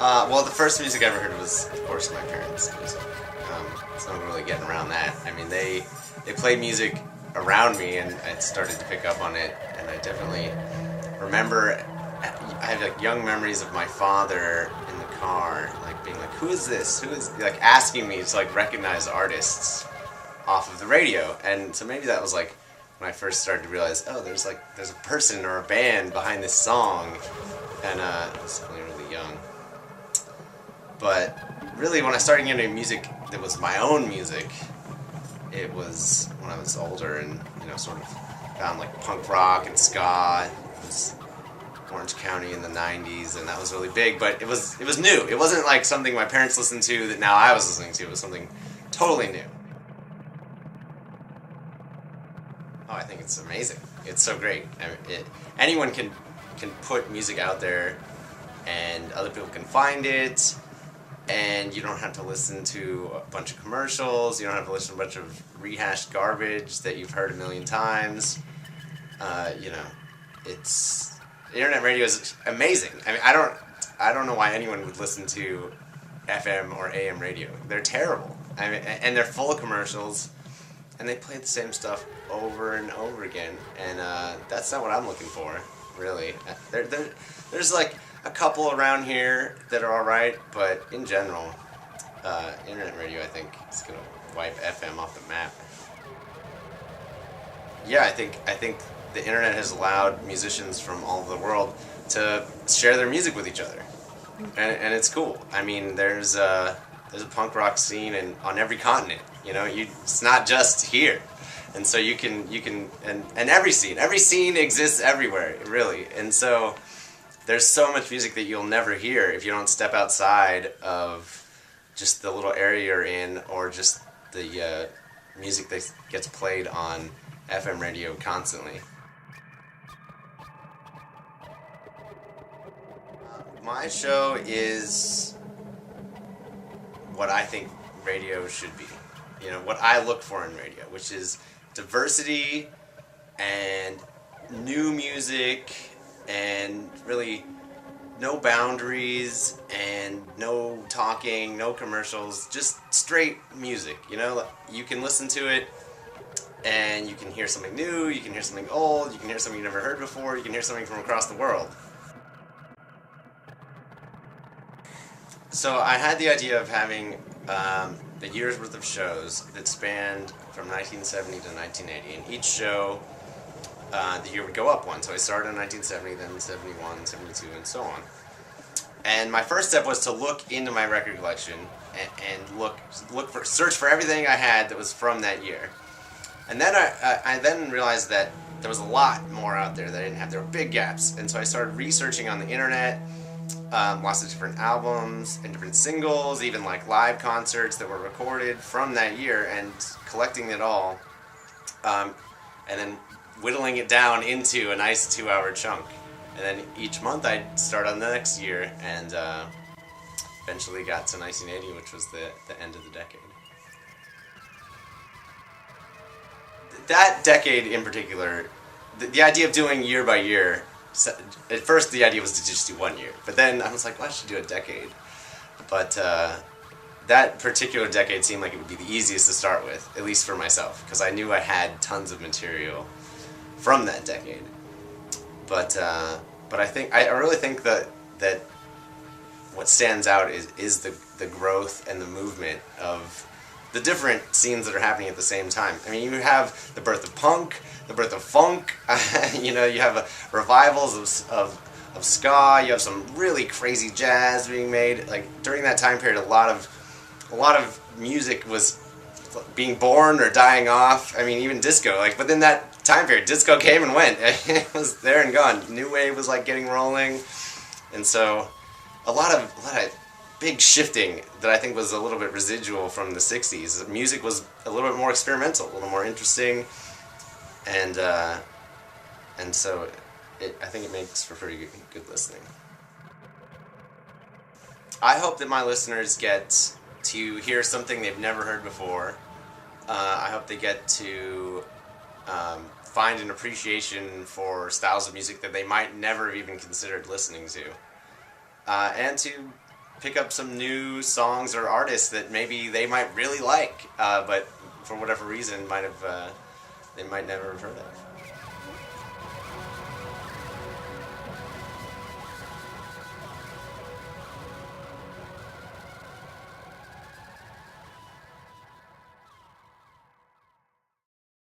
Well, the first music I ever heard was, of course, my parents' music. So I'm really getting around that. I mean, they played music around me, and I started to pick up on it. And I definitely remember I have like young memories of my father in the car, like being like, "Who is this? Who is?" Like asking me to like recognize artists off of the radio. And so maybe that was like when I first started to realize, oh, there's a person or a band behind this song, and I was definitely really young. But really, when I started getting into music that was my own music, it was when I was older and, sort of found like punk rock and ska. It was Orange County in the 90s, and that was really big, but it was new. It wasn't like something my parents listened to that now I was listening to. It was something totally new. Oh, I think it's amazing. It's so great. I mean, anyone can put music out there, and other people can find it, and you don't have to listen to a bunch of commercials. You don't have to listen to a bunch of rehashed garbage that you've heard a million times. It's internet radio is amazing. I mean, I don't know why anyone would listen to FM or AM radio. They're terrible. I mean, and they're full of commercials, and they play the same stuff over and over again. And that's not what I'm looking for, really. There's like a couple around here that are all right, but in general, internet radio, I think, is gonna wipe FM off the map. Yeah, I think the internet has allowed musicians from all over the world to share their music with each other, and it's cool. I mean, there's a punk rock scene on every continent. It's not just here, and so you can and every scene exists everywhere, really, and so. There's so much music that you'll never hear if you don't step outside of just the little area you're in, or just the music that gets played on FM radio constantly. My show is what I think radio should be. What I look for in radio, which is diversity and new music, and really no boundaries and no talking, no commercials, just straight music. You can listen to it and you can hear something new, you can hear something old, you can hear something you never heard before, you can hear something from across the world. So I had the idea of having a year's worth of shows that spanned from 1970 to 1980, and each show the year would go up one. So I started in 1970, then 71, 72, and so on. And my first step was to look into my record collection and search for everything I had that was from that year. And then I then realized that there was a lot more out there that I didn't have. There were big gaps. And so I started researching on the internet, lots of different albums and different singles, even like live concerts that were recorded from that year, and collecting it all. And then whittling it down into a nice 2-hour chunk. And then each month I'd start on the next year, and eventually got to 1980, which was the end of the decade. That decade in particular, the idea of doing year by year, at first the idea was to just do 1 year, but then I was like, well, I should do a decade. But that particular decade seemed like it would be the easiest to start with, at least for myself, because I knew I had tons of material from that decade. But I really think that what stands out is the growth and the movement of the different scenes that are happening at the same time. I mean, you have the birth of punk, the birth of funk. You have revivals of ska. You have some really crazy jazz being made. Like during that time period, a lot of music was being born or dying off. I mean, even disco. But in that time period, disco came and went. It was there and gone. New wave was getting rolling, and so a lot of big shifting that I think was a little bit residual from the 60s. Music was a little bit more experimental, a little more interesting, and so I think it makes for pretty good listening. I hope that my listeners get to hear something they've never heard before. I hope they get to find an appreciation for styles of music that they might never have even considered listening to. And to pick up some new songs or artists that maybe they might really like, but for whatever reason might have they might never have heard of.